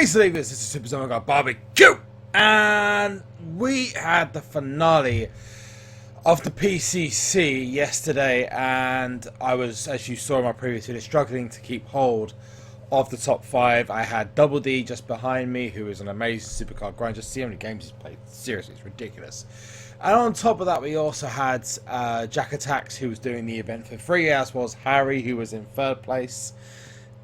Hey Sleepers, this is SuperZomGBBQ, and we had the finale of the PCC yesterday, and I was, as you saw in my previous video, struggling to keep hold of the top 5. I had Double D just behind me, who is an amazing SuperCard grinder. Just see how many games he's played. Seriously, it's ridiculous. And on top of that, we also had Jack Attacks, who was doing the event for free, as was Harry, who was in 3rd place.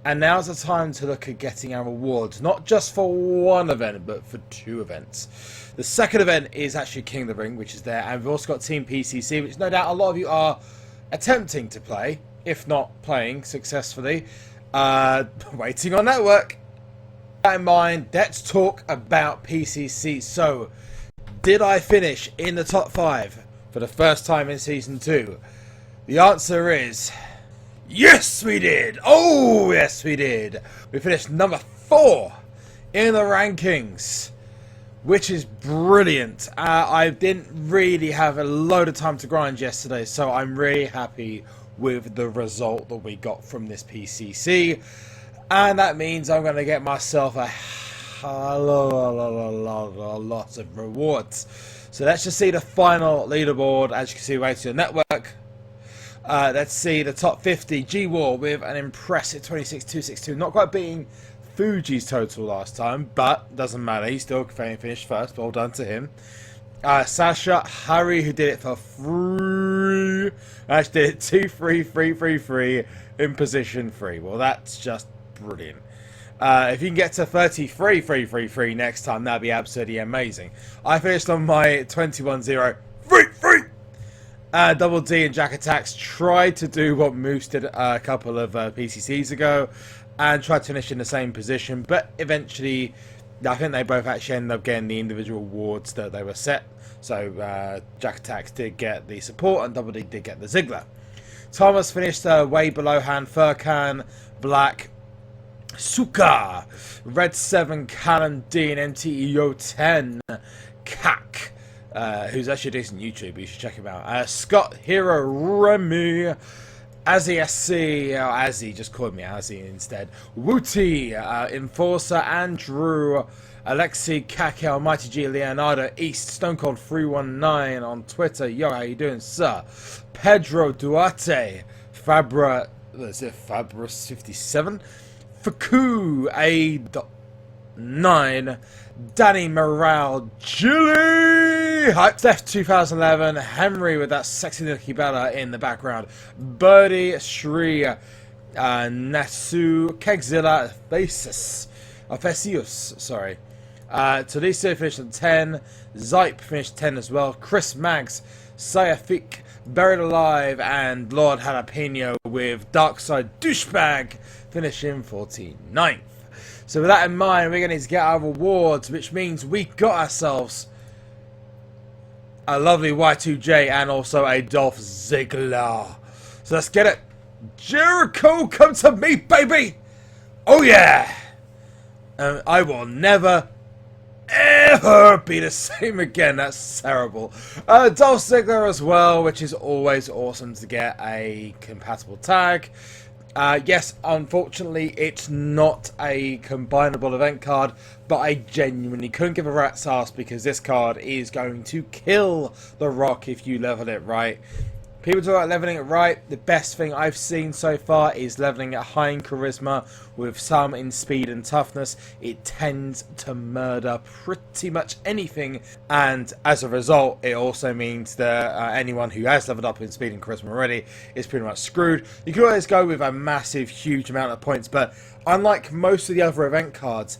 And now's the time to look at getting our rewards, not just for one event, but for 2 events. The second event is actually King of the Ring, which is there, and we've also got Team PCC, which no doubt a lot of you are attempting to play, if not playing successfully, waiting on network. With that in mind, let's talk about PCC. So, did I finish in the top 5 for the first time in Season 2? The answer is... yes, we did! Oh, yes, we did! We finished number 4 in the rankings, which is brilliant. I didn't really have a load of time to grind yesterday, so I'm really happy with the result that we got from this PCC. And that means I'm going to get myself a lot of rewards. So let's just see the final leaderboard. As you can see, right to the network. Let's see the top 50. G-War with an impressive 26,262. Not quite beating Fuji's total last time, but doesn't matter. He still finished first. Well done to him. Sasha, Harry, who did it for free. Actually did it 2 free in position 3. Well, that's just brilliant. If you can get to 33 free next time, that'd be absolutely amazing. I finished on my 21-0 free. Double D and Jack Attacks tried to do what Moose did a couple of PCCs ago and tried to finish in the same position, but eventually I think they both actually ended up getting the individual awards that they were set. So Jack Attacks did get the support and Double D did get the Ziggler. Thomas finished way below hand. Furkan, Black, Suka, Red 7, Callum D, and MTEO 10, Kak. Who's actually a decent YouTuber, you should check him out. Scott, Hero, Remy, Azzy SC, Azzy, just called me Azzy instead. Wooty, Enforcer, Andrew, Alexi, Kake, Almighty G, Leonardo, East, Stone Cold 319 on Twitter. Yo, how you doing, sir? Pedro Duarte, Fabra, is it Fabris 57? Faku, A.9, Danny Morale, Chili, Hype Steph 2011, Henry with that sexy looking Bella in the background, Birdie, Shri, Nasu, Kegzilla, Thesius, sorry. Taliso finished at 10, Zype finished 10 as well, Chris Mags, Sayafik, Buried Alive, and Lord Jalapeno with Darkside Douchebag finishing 49th. So with that in mind, we're going to get our rewards, which means we got ourselves a lovely Y2J and also a Dolph Ziggler. So let's get it. Jericho, come to me, baby! Oh yeah! I will never, ever be the same again. That's terrible. Dolph Ziggler as well, which is always awesome to get a compatible tag. Yes, unfortunately, it's not a combinable event card, but I genuinely couldn't give a rat's ass because this card is going to kill The Rock if you level it right. People talk about leveling it right. The best thing I've seen so far is leveling it high in charisma with some in speed and toughness. It tends to murder pretty much anything, and as a result, it also means that anyone who has leveled up in speed and charisma already is pretty much screwed. You can always go with a massive, huge amount of points, but unlike most of the other event cards,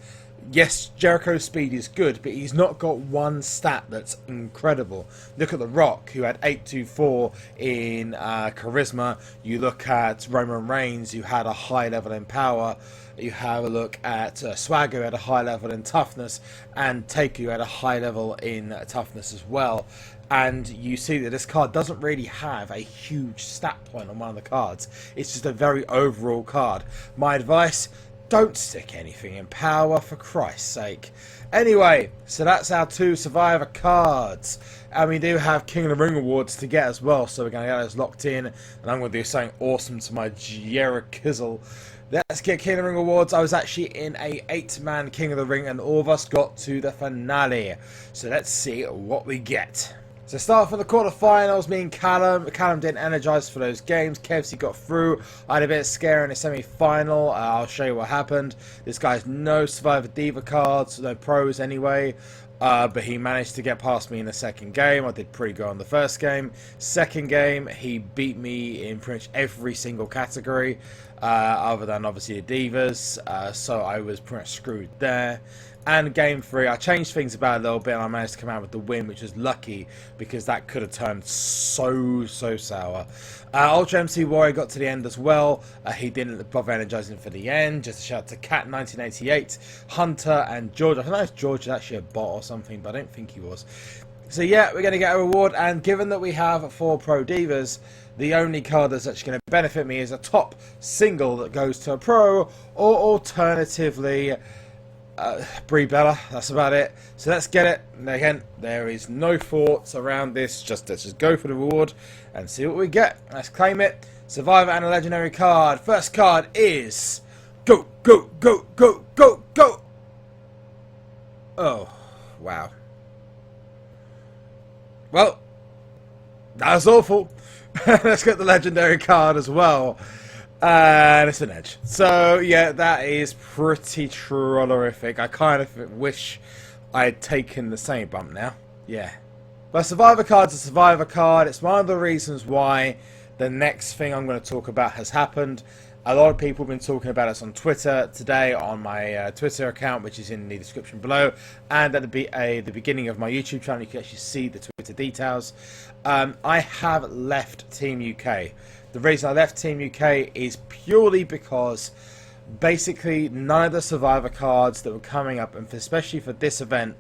yes, Jericho's speed is good, but he's not got one stat that's incredible. Look at The Rock, who had 824 in charisma. You look at Roman Reigns, who had a high level in power. You have a look at Swagger, who had a high level in toughness, and Taker, who had a high level in toughness as well. And you see that this card doesn't really have a huge stat point on one of the cards. It's just a very overall card. My advice: don't stick anything in power, for Christ's sake. Anyway, so that's our 2 Survivor cards. And we do have King of the Ring awards to get as well, so we're going to get those locked in. And I'm going to do something awesome to my Jerichizzle. Let's get King of the Ring awards. I was actually in a 8-man King of the Ring and all of us got to the finale. So let's see what we get. So start from the quarterfinals, me and Callum. Callum didn't energise for those games. KFC got through. I had a bit of scare in the semi-final. I'll show you what happened. This guy's no Survivor Diva cards, no pros anyway. But he managed to get past me in the second game. I did pretty good on the first game. Second game, he beat me in pretty much every single category, other than obviously the Divas. So I was pretty much screwed there. And game 3, I changed things about a little bit and I managed to come out with the win, which was lucky because that could have turned so sour. Ultra MC Warrior got to the end as well. He didn't bother energizing for the end. Just a shout out to Cat 1988, Hunter, and George. I don't know if George is actually a bot or something, but I don't think he was. So yeah, we're going to get a reward, and given that we have 4 Pro Divas, the only card that's actually going to benefit me is a top single that goes to a Pro, or alternatively Brie Bella. That's about it. So let's get it. And again, there is no thoughts around this. Let's just go for the reward and see what we get. Let's claim it. Survivor and a legendary card. First card is go. Oh, wow. Well, that was awful. Let's get the legendary card as well. And it's an edge. So, yeah, that is pretty trollerific. I kind of wish I had taken the same bump now. Yeah. But Survivor card's a Survivor card. It's one of the reasons why the next thing I'm going to talk about has happened. A lot of people have been talking about us on Twitter today, on my Twitter account, which is in the description below, and at the beginning of my YouTube channel, you can actually see the Twitter details. I have left Team UK. The reason I left Team UK is purely because basically none of the Survivor cards that were coming up, and especially for this event,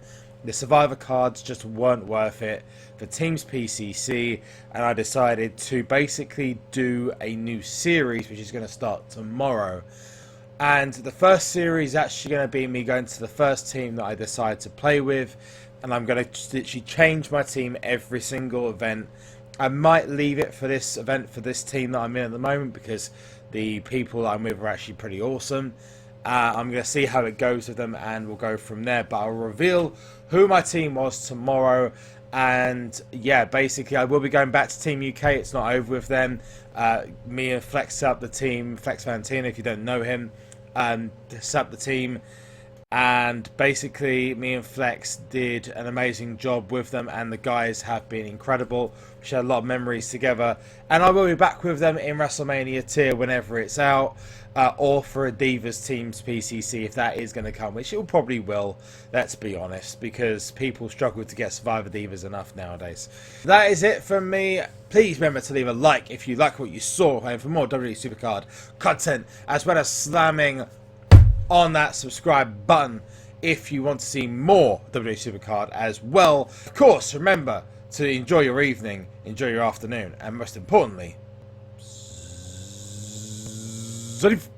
the Survivor cards just weren't worth it for Teams PCC, and I decided to basically do a new series which is going to start tomorrow. And the first series is actually going to be me going to the first team that I decide to play with, and I'm going to literally change my team every single event. I might leave it for this event, for this team that I'm in at the moment, because the people that I'm with are actually pretty awesome. I'm going to see how it goes with them, and we'll go from there. But I'll reveal who my team was tomorrow. And yeah, basically I will be going back to Team UK. It's not over with them. Me and Flex set up the team. Flex Fantina, if you don't know him, set up the team. And basically me and Flex did an amazing job with them, and the guys have been incredible. We shared a lot of memories together, and I will be back with them in WrestleMania tier whenever it's out, or for a Divas Teams PCC if that is going to come, which it probably will, let's be honest, because people struggle to get Survivor Divas enough nowadays. That is it from me. Please remember to leave a like if you like what you saw, and for more WWE SuperCard content, as well as slamming on that subscribe button if you want to see more WWE SuperCard as well. Of course, remember to enjoy your evening, enjoy your afternoon, and most importantly, Zalif.